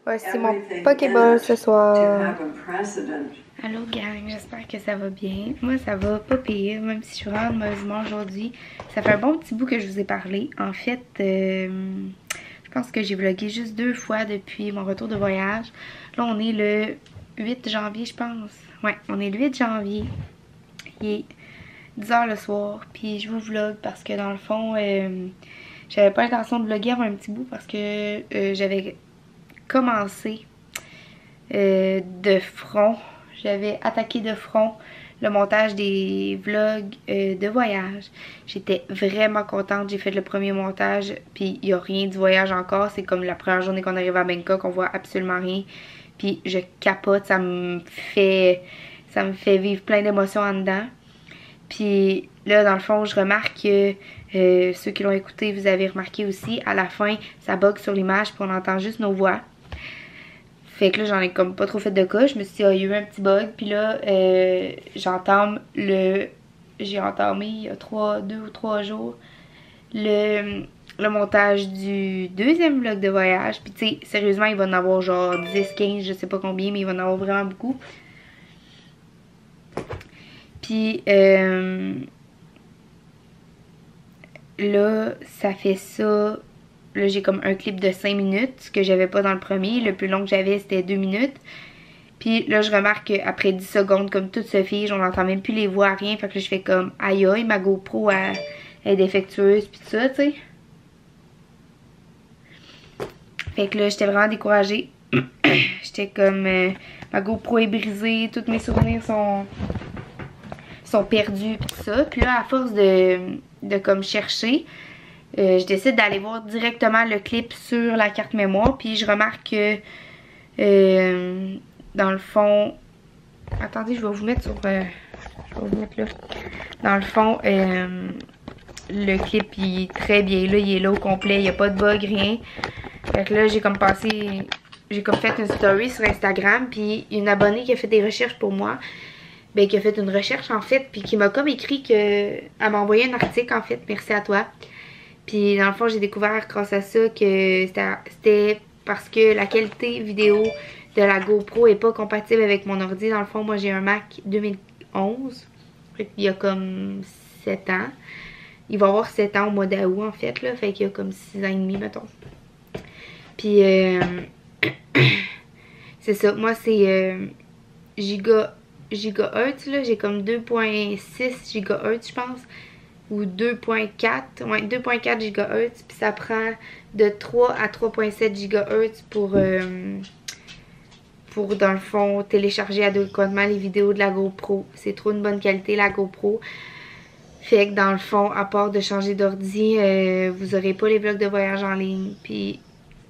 Voici mon Pokéball ce soir. Allô gang, j'espère que ça va bien. Moi ça va pas pire, même si je suis vraiment de mauvaise humeur aujourd'hui. Ça fait un bon petit bout que je vous ai parlé. En fait, je pense que j'ai vlogué juste 2 fois depuis mon retour de voyage. Là on est le 8 janvier je pense. Ouais, on est le 8 janvier. Il est 10h le soir. Puis je vous vlog parce que dans le fond, j'avais pas l'intention de vlogger avant un petit bout parce que j'avais commencé de front. J'avais attaqué de front le montage des vlogs de voyage. J'étais vraiment contente. J'ai fait le premier montage, puis il n'y a rien du voyage encore. C'est comme la première journée qu'on arrive à Bangkok, on voit absolument rien. Puis je capote, ça me fait vivre plein d'émotions en dedans. Puis là, dans le fond, je remarque que ceux qui l'ont écouté, vous avez remarqué aussi, à la fin, ça bug sur l'image, puis on entend juste nos voix. Fait que là, j'en ai comme pas trop fait de cas. Je me suis dit, il y a eu un petit bug. Puis là, j'ai entamé il y a 2 ou 3 jours le montage du deuxième vlog de voyage. Puis tu sais, sérieusement, il va en avoir genre 10, 15, je sais pas combien, mais il va en avoir vraiment beaucoup. Puis là, ça fait ça. Là, j'ai comme un clip de 5 minutes, ce que j'avais pas dans le premier. Le plus long que j'avais, c'était 2 minutes. Puis là, je remarque qu'après 10 secondes, comme tout se fige, on n'entend même plus les voix, rien. Fait que là, je fais comme aïe aïe, ma GoPro elle est défectueuse, puis tout ça, tu sais. Fait que là, j'étais vraiment découragée. J'étais comme ma GoPro est brisée, tous mes souvenirs sont perdus, puis tout ça. Puis là, à force de comme chercher, je décide d'aller voir directement le clip sur la carte mémoire. Puis je remarque que dans le fond, attendez, je vais vous mettre sur je vais vous mettre là. Dans le fond, le clip il est très bien là, il est là au complet, il n'y a pas de bug, rien. Fait que là, j'ai comme fait une story sur Instagram, puis une abonnée qui a fait des recherches pour moi, ben qui a fait une recherche en fait, puis qui m'a comme écrit que elle m'a envoyé un article en fait, merci à toi. Puis dans le fond, j'ai découvert grâce à ça que c'était parce que la qualité vidéo de la GoPro est pas compatible avec mon ordi. Dans le fond, moi j'ai un Mac 2011. Il y a comme 7 ans. Il va avoir 7 ans au mois d'août en fait là. Fait qu'il y a comme 6 ans et demi mettons. Puis c'est ça. Moi c'est gigahertz là. J'ai comme 2.6 gigahertz je pense. Ou 2.4, ouais 2.4 GHz, puis ça prend de 3 à 3.7 GHz pour dans le fond télécharger adéquatement les vidéos de la GoPro. C'est trop une bonne qualité la GoPro. Fait que dans le fond, à part de changer d'ordi, vous aurez pas les vlogs de voyage en ligne. Puis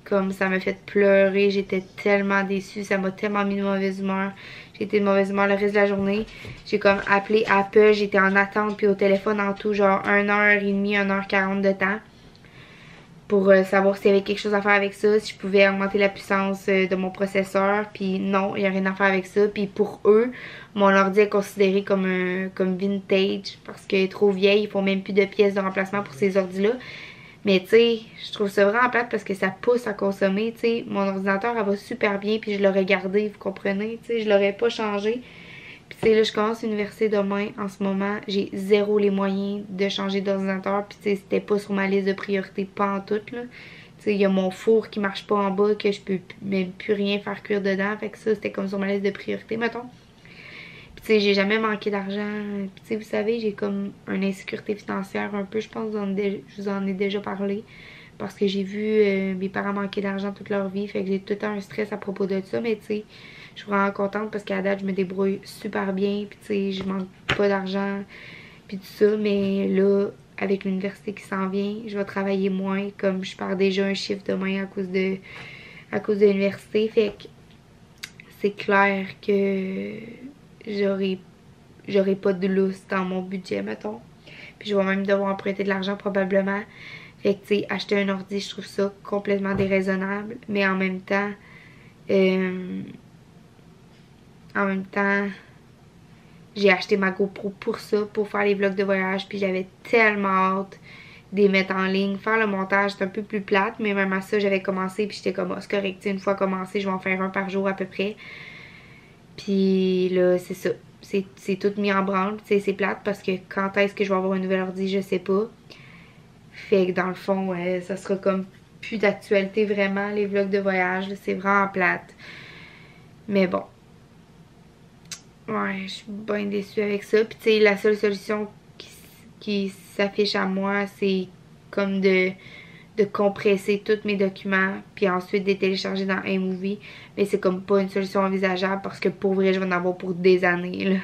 comme ça m'a fait pleurer, j'étais tellement déçue, ça m'a tellement mis de mauvaise humeur. J'ai été de mauvaise humeur le reste de la journée. J'ai comme appelé Apple, j'étais en attente, puis au téléphone en tout, genre 1h30, 1h40 de temps. Pour savoir s'il y avait quelque chose à faire avec ça, si je pouvais augmenter la puissance de mon processeur. Puis non, il n'y a rien à faire avec ça. Puis pour eux, mon ordi est considéré comme vintage parce qu'il est trop vieil. Ils font même plus de pièces de remplacement pour ces ordis-là. Mais tu sais, je trouve ça vraiment plate parce que ça pousse à consommer, tu sais. Mon ordinateur, elle va super bien, puis je l'aurais gardé, vous comprenez, tu sais, je l'aurais pas changé. Puis tu sais, là, je commence l'université demain, en ce moment, j'ai zéro les moyens de changer d'ordinateur, puis tu sais, c'était pas sur ma liste de priorités, pas en tout, là. Tu sais, il y a mon four qui marche pas en bas, que je peux même plus rien faire cuire dedans, fait que ça, c'était comme sur ma liste de priorités, mettons. Puis tu sais, j'ai jamais manqué d'argent. Puis tu sais, vous savez, j'ai comme une insécurité financière un peu. Je pense que je vous en ai déjà parlé. Parce que j'ai vu mes parents manquer d'argent toute leur vie. Fait que j'ai tout le temps un stress à propos de ça. Mais tu sais, je suis vraiment contente parce qu'à la date, je me débrouille super bien. Puis tu sais, je manque pas d'argent. Puis tout ça. Mais là, avec l'université qui s'en vient, je vais travailler moins. Comme je pars déjà un chiffre demain à cause de l'université. Fait que c'est clair que j'aurai pas de lousse dans mon budget, mettons. Puis je vais même devoir emprunter de l'argent probablement. Fait que, tu sais, acheter un ordi, je trouve ça complètement déraisonnable. Mais en même temps, j'ai acheté ma GoPro pour ça, pour faire les vlogs de voyage. Puis j'avais tellement hâte des mettre en ligne. Faire le montage, c'est un peu plus plate, mais même à ça, j'avais commencé, puis j'étais comme, oh, c'est correct, une fois commencé, je vais en faire un par jour à peu près. Puis là, c'est ça. C'est tout mis en branle. Tu sais, c'est plate parce que quand est-ce que je vais avoir un nouvel ordi, je sais pas. Fait que dans le fond, ça sera comme plus d'actualité vraiment, les vlogs de voyage. C'est vraiment plate. Mais bon. Ouais, je suis bien déçue avec ça. Puis tu sais, la seule solution qui s'affiche à moi, c'est comme de compresser tous mes documents puis ensuite de les télécharger dans iMovie. Mais c'est comme pas une solution envisageable parce que pour vrai, je vais en avoir pour des années, là.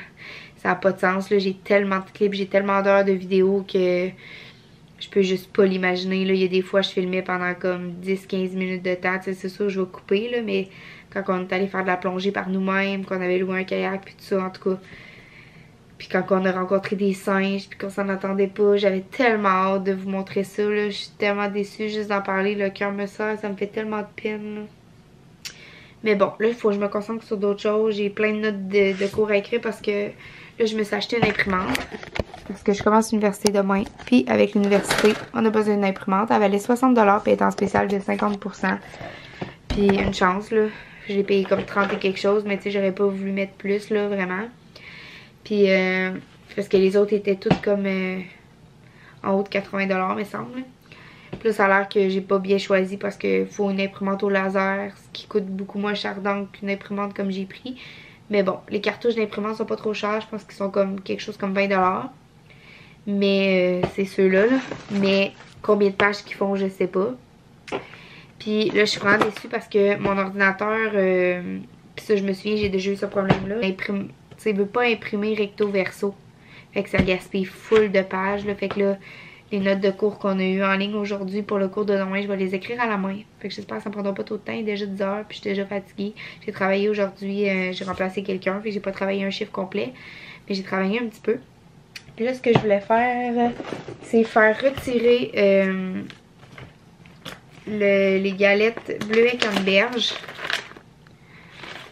Ça n'a pas de sens, là. J'ai tellement de clips, j'ai tellement d'heures de vidéos que je peux juste pas l'imaginer, là. Il y a des fois, je filmais pendant comme 10-15 minutes de temps. Tu sais, c'est sûr, je vais couper, là, mais quand on est allé faire de la plongée par nous-mêmes, qu'on avait loué un kayak puis tout ça, en tout cas. Puis quand on a rencontré des singes, puis qu'on s'en attendait pas, j'avais tellement hâte de vous montrer ça, là. Je suis tellement déçue juste d'en parler, le cœur me serre, ça me fait tellement de peine, là. Mais bon, là, il faut que je me concentre sur d'autres choses. J'ai plein de notes de cours à écrire parce que là, je me suis acheté une imprimante. Parce que je commence l'université demain. Puis avec l'université, on a besoin d'une imprimante. Elle valait 60$ puis elle est en spécial de 50%. Puis une chance, là. J'ai payé comme 30 et quelque chose, mais tu sais, j'aurais pas voulu mettre plus, là, vraiment. Puis, parce que les autres étaient toutes comme en haut de 80$, me semble. Puis là, ça a l'air que j'ai pas bien choisi parce qu'il faut une imprimante au laser, ce qui coûte beaucoup moins cher donc qu'une imprimante comme j'ai pris. Mais bon, les cartouches d'imprimante sont pas trop chères. Je pense qu'ils sont comme quelque chose comme 20$. Mais c'est ceux-là, là. Mais combien de pages qu'ils font, je sais pas. Puis là, je suis vraiment déçue parce que mon ordinateur, puis ça, je me souviens, j'ai déjà eu ce problème-là. Tu sais, il veut pas imprimer recto verso. Fait que ça gaspille full de pages, là. Fait que là, les notes de cours qu'on a eues en ligne aujourd'hui pour le cours de demain, je vais les écrire à la main. Fait que j'espère que ça me prendra pas trop de temps. Il est déjà 10 heures, puis je suis déjà fatiguée. J'ai travaillé aujourd'hui, j'ai remplacé quelqu'un, puis j'ai pas travaillé un chiffre complet. Mais j'ai travaillé un petit peu. Puis là, ce que je voulais faire, c'est faire retirer les galettes bleuets canneberge.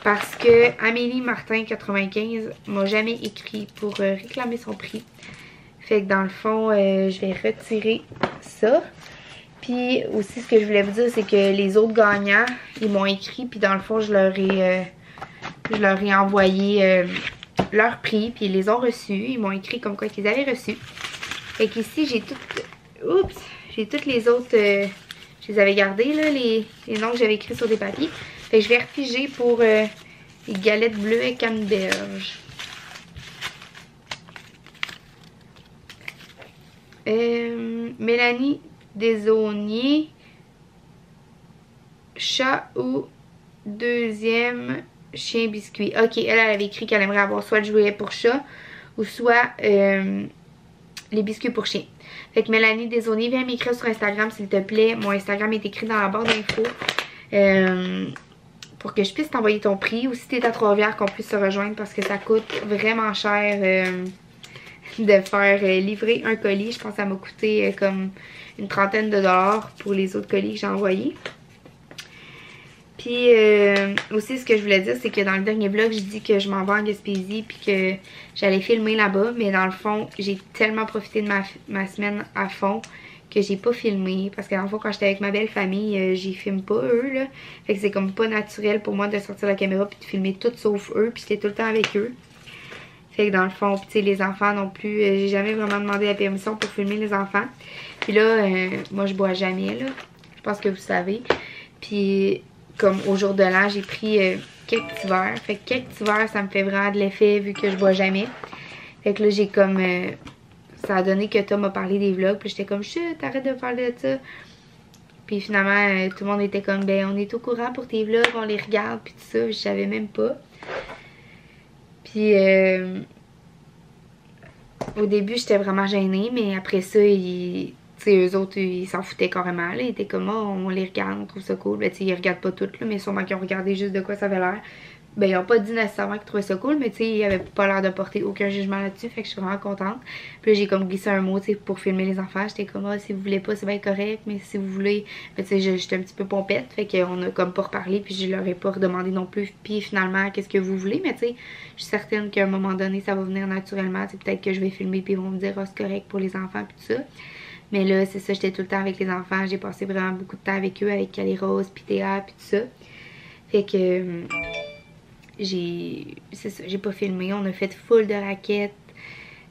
Parce que Amélie Martin 95 m'a jamais écrit pour réclamer son prix. Fait que dans le fond, je vais retirer ça. Puis aussi, ce que je voulais vous dire, c'est que les autres gagnants, ils m'ont écrit. Puis dans le fond, je leur ai envoyé leur prix. Puis ils les ont reçus. Ils m'ont écrit comme quoi qu'ils avaient reçu. Fait qu'ici, j'ai toutes... Oups! J'ai toutes les autres... je les avais gardées, là, les noms que j'avais écrits sur des papiers. Fait que je vais refiger pour les galettes bleues et canneberge. Mélanie Desaunier, chat ou deuxième chien biscuit. Ok, elle avait écrit qu'elle aimerait avoir soit le jouet pour chat ou soit les biscuits pour chien. Fait que Mélanie Desaunier, viens m'écrire sur Instagram s'il te plaît. Mon Instagram est écrit dans la barre d'infos. Pour que je puisse t'envoyer ton prix. Ou si t'es à Trois-Rivières, qu'on puisse se rejoindre parce que ça coûte vraiment cher de faire livrer un colis. Je pense que ça m'a coûté comme une trentaine de dollars pour les autres colis que j'ai envoyés. Puis aussi ce que je voulais dire, c'est que dans le dernier vlog, j'ai dit que je m'en vais en Gaspésie puis que j'allais filmer là-bas. Mais dans le fond, j'ai tellement profité de ma semaine à fond que j'ai pas filmé. Parce que dans le fond, quand j'étais avec ma belle famille, j'y filme pas eux, là. Fait que c'est comme pas naturel pour moi de sortir la caméra puis de filmer tout sauf eux. Puis j'étais tout le temps avec eux. Fait que dans le fond, tu sais, les enfants non plus, j'ai jamais vraiment demandé la permission pour filmer les enfants. Puis là, moi je bois jamais, là. Je pense que vous savez. Puis comme au jour de l'an, j'ai pris quelques petits verres. Fait que quelques petits verres, ça me fait vraiment de l'effet vu que je bois jamais. Fait que là, j'ai comme... ça a donné que Tom m'a parlé des vlogs. Puis j'étais comme, chut, arrête de parler de ça. Puis finalement, tout le monde était comme, ben on est au courant pour tes vlogs, on les regarde. Puis tout ça, je savais même pas. Puis au début, j'étais vraiment gênée. Mais après ça, eux autres, ils s'en foutaient carrément. Là. Ils étaient comme, oh, on les regarde, on trouve ça cool. Ben, ils regardent pas toutes, là, mais sûrement qu'ils ont regardé juste de quoi ça avait l'air. Ben, ils ont pas dit nécessairement qu'ils trouvaient ça cool, mais ils avaient pas l'air de porter aucun jugement là-dessus. Fait que je suis vraiment contente. Puis là, j'ai comme glissé un mot, pour filmer les enfants. J'étais comme, ah, si vous voulez pas, c'est bien correct, mais si vous voulez. Ben, j'étais un petit peu pompette. Fait qu'on a comme pas reparlé, puis je leur ai pas redemandé non plus. Puis finalement, qu'est-ce que vous voulez, mais je suis certaine qu'à un moment donné, ça va venir naturellement. Peut-être que je vais filmer, puis ils vont me dire, ah, c'est correct pour les enfants, puis tout ça. Mais là, c'est ça, j'étais tout le temps avec les enfants. J'ai passé vraiment beaucoup de temps avec eux, avec Cali Rose, puis Théa, puis tout ça. Fait que c'est ça, j'ai pas filmé. On a fait full de raquettes.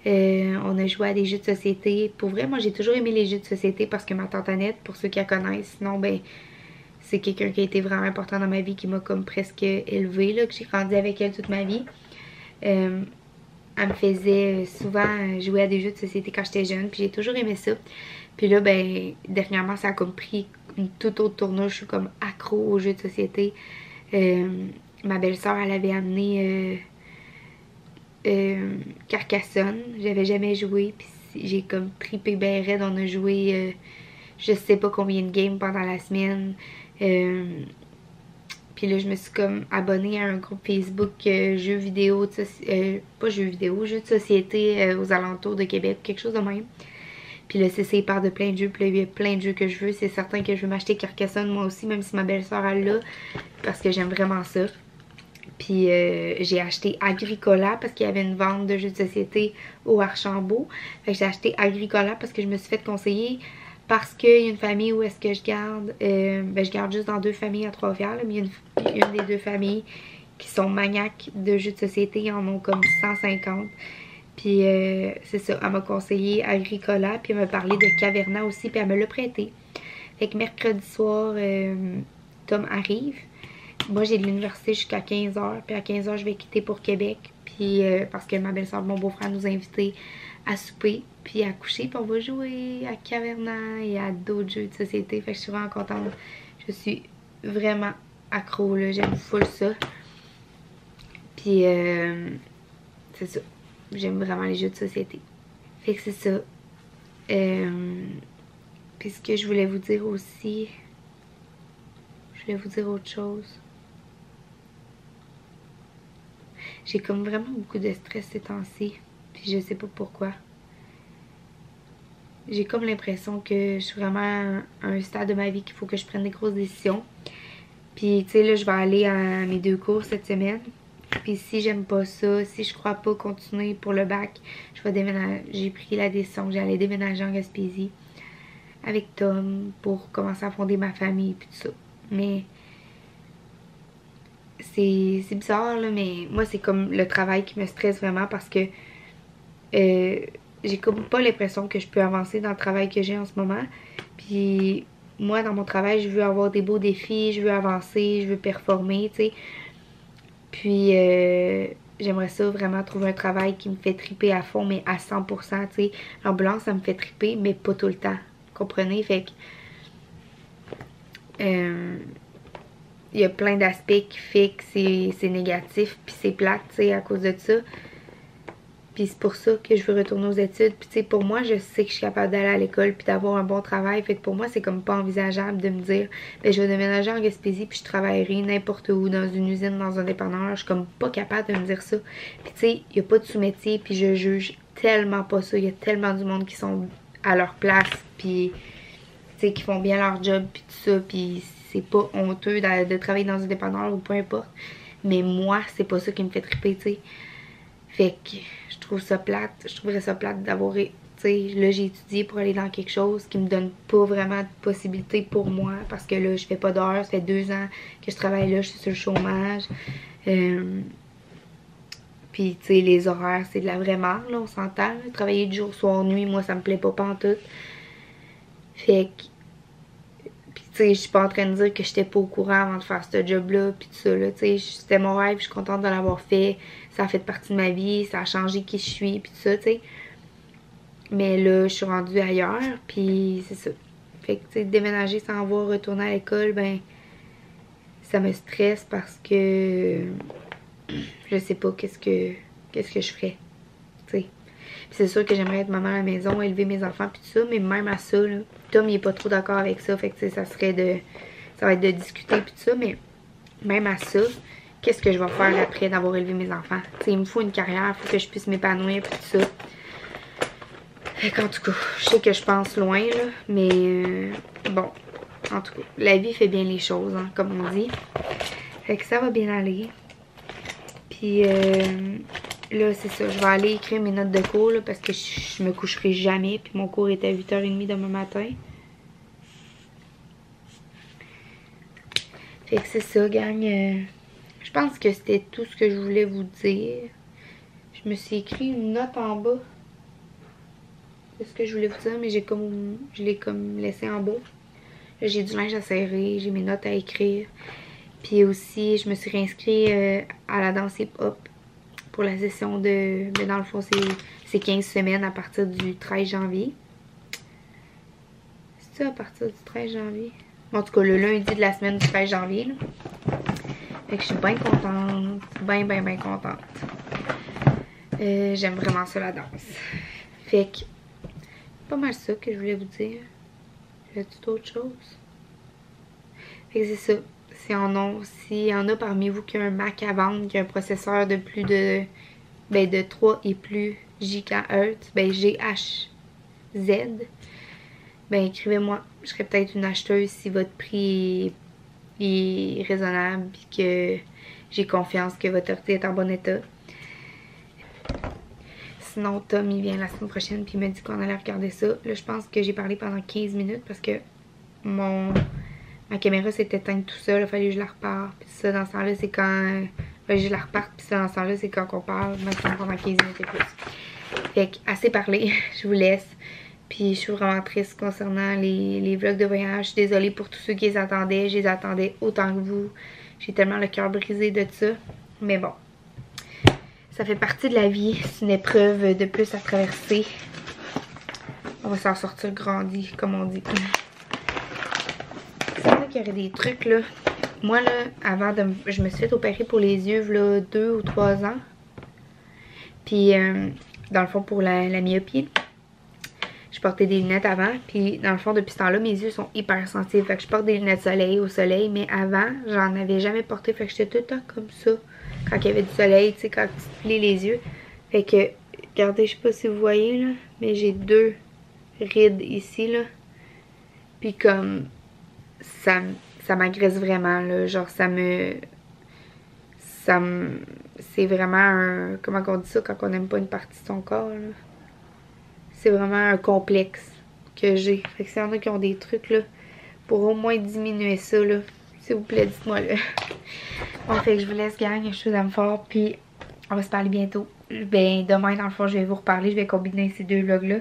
On a joué à des jeux de société. Pour vrai, moi, j'ai toujours aimé les jeux de société parce que ma tante Annette, pour ceux qui la connaissent, sinon, ben, c'est quelqu'un qui a été vraiment important dans ma vie, qui m'a comme presque élevée, là, que j'ai grandi avec elle toute ma vie. Elle me faisait souvent jouer à des jeux de société quand j'étais jeune, puis j'ai toujours aimé ça. Puis là, ben, dernièrement, ça a comme pris une toute autre tournure. Je suis comme accro aux jeux de société. Ma belle-sœur, elle avait amené Carcassonne. J'avais jamais joué, puis j'ai comme trippé ben raide. On a joué je sais pas combien de games pendant la semaine. Puis là, je me suis comme abonnée à un groupe Facebook jeux vidéo, pas jeux vidéo, jeux de société aux alentours de Québec, quelque chose de même. Puis là, c'est ça, il part de plein de jeux, puis là, il y a plein de jeux que je veux. C'est certain que je veux m'acheter Carcassonne moi aussi, même si ma belle-sœur elle l'a, parce que j'aime vraiment ça. Puis j'ai acheté Agricola parce qu'il y avait une vente de jeux de société au Archambault. Fait que j'ai acheté Agricola parce que je me suis fait conseiller. Parce qu'il y a une famille où est-ce que je garde, ben je garde juste dans 2 familles à Trois-Rivières, mais il y a une des 2 familles qui sont maniaques de jeux de société, ils en ont comme 150. Puis c'est ça, elle m'a conseillé Agricola, puis elle m'a parlé de Caverna aussi, puis elle me l'a prêté. Fait que mercredi soir, Tom arrive. Moi j'ai de l'université jusqu'à 15h, puis à 15h je vais quitter pour Québec, puis parce que ma belle-sœur, mon beau-frère nous a invités à souper, puis à coucher, puis on va jouer à Caverna et à d'autres jeux de société. Fait que je suis vraiment contente. Je suis vraiment accro, là. J'aime full ça. Puis, c'est ça. J'aime vraiment les jeux de société. Fait que c'est ça. Puis ce que je voulais vous dire aussi... Je voulais vous dire autre chose. J'ai comme vraiment beaucoup de stress ces temps-ci. Puis je sais pas pourquoi. J'ai comme l'impression que je suis vraiment à un stade de ma vie qu'il faut que je prenne des grosses décisions. Puis tu sais là, je vais aller à mes 2 cours cette semaine. Puis si j'aime pas ça, si je crois pas continuer pour le bac, je vais déménager. J'ai pris la décision que j'allais déménager en Gaspésie avec Tom pour commencer à fonder ma famille puis tout ça. Mais c'est bizarre là, mais moi c'est comme le travail qui me stresse vraiment parce que j'ai comme pas l'impression que je peux avancer dans le travail que j'ai en ce moment. Puis moi dans mon travail je veux avoir des beaux défis, je veux avancer, je veux performer, tu sais. Puis j'aimerais ça vraiment trouver un travail qui me fait triper à fond, mais à 100%, tu sais. L'ambulance ça me fait triper, mais pas tout le temps, comprenez? Fait que il y a plein d'aspects qui fait que c'est négatif, puis c'est plate, tu sais, à cause de ça. Puis c'est pour ça que je veux retourner aux études. Puis tu sais, pour moi, je sais que je suis capable d'aller à l'école puis d'avoir un bon travail. Fait que pour moi, c'est comme pas envisageable de me dire, ben je vais déménager en Gaspésie puis je travaillerai n'importe où, dans une usine, dans un dépanneur. Je suis comme pas capable de me dire ça. Puis tu sais, il n'y a pas de sous-métier puis je juge tellement pas ça. Il y a tellement du monde qui sont à leur place puis tu sais, qui font bien leur job puis tout ça. Puis c'est pas honteux de travailler dans un dépanneur ou peu importe. Mais moi, c'est pas ça qui me fait triper, tu sais. Fait que je trouve ça plate. Je trouverais ça plate d'avoir... Tu sais, là, j'ai étudié pour aller dans quelque chose qui me donne pas vraiment de possibilités pour moi. Parce que là, je fais pas d'heures. Ça fait 2 ans que je travaille là. Je suis sur le chômage. Puis, tu sais, les horaires, c'est de la vraie merde, là. On s'entend. Là. Travailler du jour, soir, nuit, moi, ça me plaît pas pantoute. Fait que... Puis, tu sais, je suis pas en train de dire que j'étais pas au courant avant de faire ce job-là. Puis tout ça, là. Tu sais, c'était mon rêve. Je suis contente de l'avoir fait. Ça a fait partie de ma vie, ça a changé qui je suis, puis tout ça, tu sais. Mais là, je suis rendue ailleurs, puis c'est ça. Fait que, tu sais, déménager sans avoir retourné à l'école, ben, ça me stresse parce que je sais pas qu'est-ce que je ferais, tu sais. Puis c'est sûr que j'aimerais être maman à la maison, élever mes enfants, puis tout ça, mais même à ça, là, Tom, il est pas trop d'accord avec ça, fait que, tu sais, ça va être de discuter, puis tout ça, mais même à ça... Qu'est-ce que je vais faire après d'avoir élevé mes enfants? T'sais, il me faut une carrière, il faut que je puisse m'épanouir et tout ça. Fait qu'en tout cas, je sais que je pense loin, là, mais bon, en tout cas, la vie fait bien les choses, hein, comme on dit. Fait que ça va bien aller. Puis, là, c'est ça. Je vais aller écrire mes notes de cours là, parce que je me coucherai jamais. Puis mon cours est à 8h30 demain matin. Fait que c'est ça, gang. Je pense que c'était tout ce que je voulais vous dire. Je me suis écrit une note en bas de ce que je voulais vous dire, mais je l'ai comme laissé en bas. Là, j'ai du linge à serrer, j'ai mes notes à écrire. Puis aussi, je me suis réinscrite à la danse hip-hop pour la session de... Mais dans le fond, c'est 15 semaines à partir du 13 janvier. C'est ça, à partir du 13 janvier? En tout cas, le lundi de la semaine du 13 janvier. Là. Fait que je suis bien contente. Bien contente. J'aime vraiment ça, la danse. Fait que, pas mal ça que je voulais vous dire. J'ai-tu d'autres choses? Fait que c'est ça. S'il y en a parmi vous qui a un Mac à vendre, qui a un processeur de plus de... de 3 et plus GHz, GHZ, écrivez-moi. Je serais peut-être une acheteuse si votre prix est raisonnable et que j'ai confiance que votre ordi est en bon état. Sinon, Tom, il vient la semaine prochaine puis il me dit qu'on allait regarder ça. Là, je pense que j'ai parlé pendant 15 minutes parce que ma caméra s'est éteinte tout seul. Il fallait que je la reparte. Puis ça, dans ce temps-là, c'est quand... je la reparte. Puis ça, dans ce temps-là, c'est quand on parle. Maintenant, pendant 15 minutes et plus. Fait que, assez parlé. Je vous laisse. Puis je suis vraiment triste concernant les vlogs de voyage. Je suis désolée pour tous ceux qui les attendaient. Je les attendais autant que vous. J'ai tellement le cœur brisé de ça. Mais bon. Ça fait partie de la vie. C'est une épreuve de plus à traverser. On va s'en sortir grandi, comme on dit. C'est vrai qu'il y aurait des trucs, là. Moi, là, avant de... Je me suis fait opérer pour les yeux, là, 2 ou 3 ans. Puis, dans le fond, pour la myopie. Je portais des lunettes avant. Puis, dans le fond, depuis ce temps-là, mes yeux sont hyper sensibles. Fait que je porte des lunettes au soleil. Mais avant, j'en avais jamais porté. Fait que j'étais tout le temps comme ça. Quand il y avait du soleil, tu sais, quand tu te plies les yeux. Fait que, regardez, je sais pas si vous voyez, là. Mais j'ai 2 rides ici, là. Puis comme... Ça m'agresse vraiment, là. Genre, c'est vraiment un... Comment on dit ça quand on n'aime pas une partie de son corps, là? C'est vraiment un complexe que j'ai. Fait que s'il y en a qui ont des trucs, là, pour au moins diminuer ça, là, s'il vous plaît, dites-moi, là. Bon, fait que je vous laisse, gang. Je suis fort, puis on va se parler bientôt. Ben, demain, dans le fond, je vais vous reparler. Je vais combiner ces 2 vlogs-là.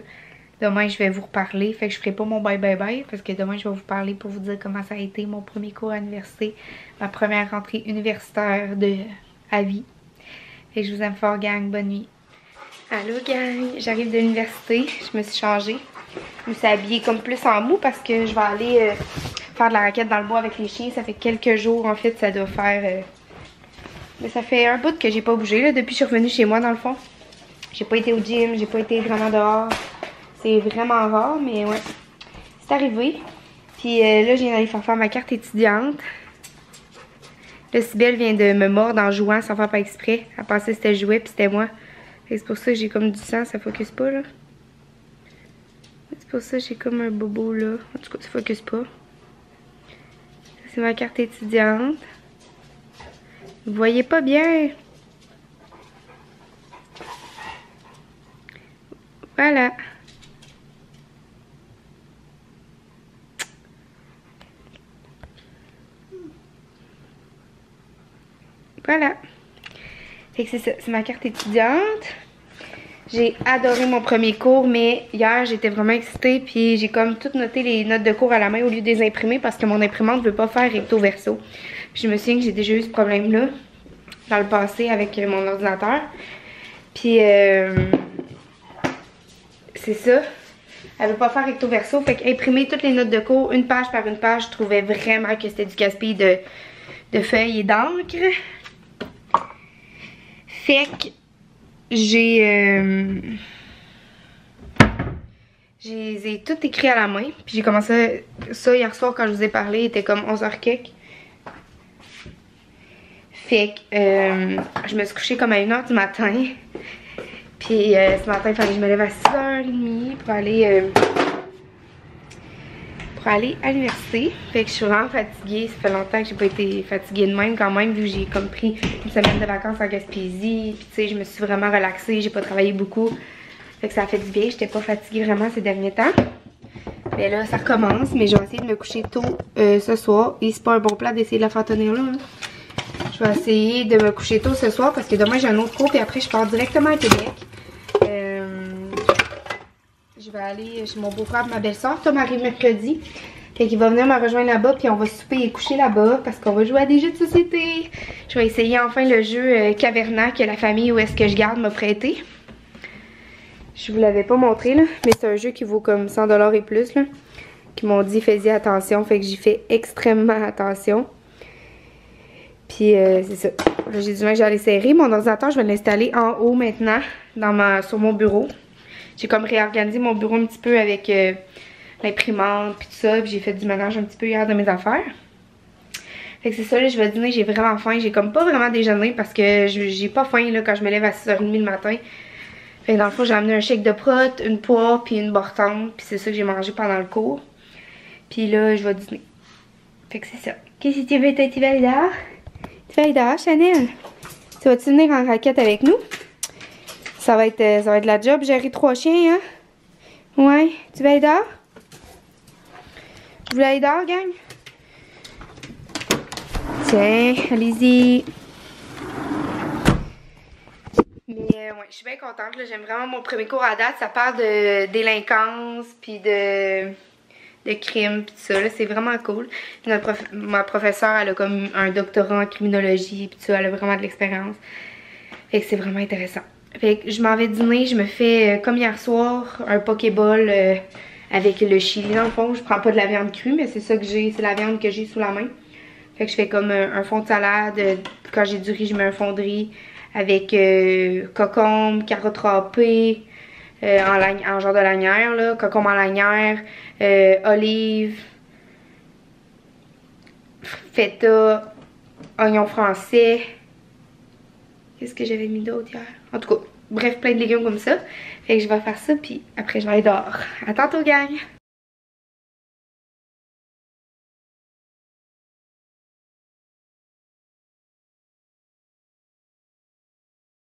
Demain, je vais vous reparler. Fait que je ferai pas mon bye bye bye. Parce que demain, je vais vous parler pour vous dire comment ça a été mon premier cours à l'université. Ma première rentrée universitaire à vie. Fait que je vous aime fort, gang. Bonne nuit. Allô, gang. J'arrive de l'université. Je me suis changée. Je me suis habillée comme plus en mou parce que je vais aller faire de la raquette dans le bois avec les chiens. Ça fait quelques jours, en fait. Ça doit faire... Mais ça fait un bout que j'ai pas bougé, là, depuis que je suis revenue chez moi, dans le fond. J'ai pas été au gym. J'ai pas été vraiment dehors. C'est vraiment rare, mais ouais. C'est arrivé. Puis là, je viens d'aller faire ma carte étudiante. Là, Cybelle vient de me mordre en jouant sans faire pas exprès. Elle pensait que c'était jouet, puis c'était moi. C'est pour ça que j'ai comme du sang, ça focus pas, là. C'est pour ça que j'ai comme un bobo, là. En tout cas, ça focus pas. C'est ma carte étudiante. Vous voyez pas bien. Voilà. Voilà. Fait que c'est ça, c'est ma carte étudiante. J'ai adoré mon premier cours, mais hier j'étais vraiment excitée, puis j'ai comme tout noté les notes de cours à la main au lieu de les imprimer parce que mon imprimante ne veut pas faire recto verso. Puis je me souviens que j'ai déjà eu ce problème-là dans le passé avec mon ordinateur. Puis c'est ça. Elle veut pas faire recto verso, fait qu'imprimer toutes les notes de cours, une page par une page, je trouvais vraiment que c'était du gaspillage de feuilles et d'encre. Fait que j'ai tout écrit à la main. Puis j'ai commencé ça hier soir quand je vous ai parlé. Il était comme 11h quelque. Fait que je me suis couchée comme à 1h du matin. Puis ce matin, il fallait que je me lève à 6h30 pour aller vais aller à l'université. Fait que je suis vraiment fatiguée. Ça fait longtemps que j'ai pas été fatiguée de même quand même, vu que j'ai comme pris une semaine de vacances en Gaspésie. Puis tu sais, je me suis vraiment relaxée, j'ai pas travaillé beaucoup. Fait que ça a fait du bien, j'étais pas fatiguée vraiment ces derniers temps. Mais là, ça recommence, mais je vais essayer de me coucher tôt ce soir. Et c'est pas un bon plan d'essayer de la faire tenir là. Je vais essayer de me coucher tôt ce soir parce que demain j'ai un autre cours et après je pars directement à Québec. Je vais aller chez mon beau-frère et ma belle-sœur. Tom arrive mercredi. Fait qu'il va venir me rejoindre là-bas puis on va souper et coucher là-bas parce qu'on va jouer à des jeux de société. Je vais essayer enfin le jeu Caverna que la famille où est-ce que je garde m'a prêté. Je vous l'avais pas montré là, mais c'est un jeu qui vaut comme 100$ et plus là. Qui m'ont dit faites-y attention, fait que j'y fais extrêmement attention. Puis c'est ça. Là j'ai dit que j'allais serrer. Mon ordinateur, je vais l'installer en haut maintenant sur mon bureau. J'ai comme réorganisé mon bureau un petit peu avec l'imprimante puis tout ça. Puis j'ai fait du ménage un petit peu hier de mes affaires. Fait que c'est ça, là, je vais dîner, j'ai vraiment faim. J'ai comme pas vraiment déjeuné parce que j'ai pas faim là, quand je me lève à 6h30 le matin. Fait que dans le fond, j'ai amené un shake de prot, une poire puis une bortante. Puis c'est ça que j'ai mangé pendant le cours. Puis là, je vais dîner. Fait que c'est ça. Qu'est-ce que tu veux, tu vas aller dehors? Tu vas aller dehors, Chanel? Tu vas-tu venir en raquette avec nous? Ça va être la job, gérer 3 chiens, hein? Ouais. Tu vas aller dehors? Vous voulez aller dehors, gang? Tiens, allez-y. Mais ouais, je suis bien contente. J'aime vraiment mon premier cours à date. Ça parle de délinquance, puis de crime, puis tout ça. C'est vraiment cool. Ma professeure, elle a comme un doctorat en criminologie, puis tout ça. Elle a vraiment de l'expérience. Fait que c'est vraiment intéressant. Fait que je m'en vais dîner, je me fais comme hier soir un pokéball avec le chili dans le fond. Je prends pas de la viande crue, mais c'est ça que j'ai, c'est la viande que j'ai sous la main. Fait que je fais comme un fond de salade. Quand j'ai du riz, je mets un fond de riz avec concombre, carottes râpées en genre de lanière, là, concombre en lanière, olive, feta, oignon français. Qu'est-ce que j'avais mis d'autre hier? En tout cas, bref, plein de légumes comme ça. Fait que je vais faire ça, puis après je vais aller dehors. À tantôt, gang!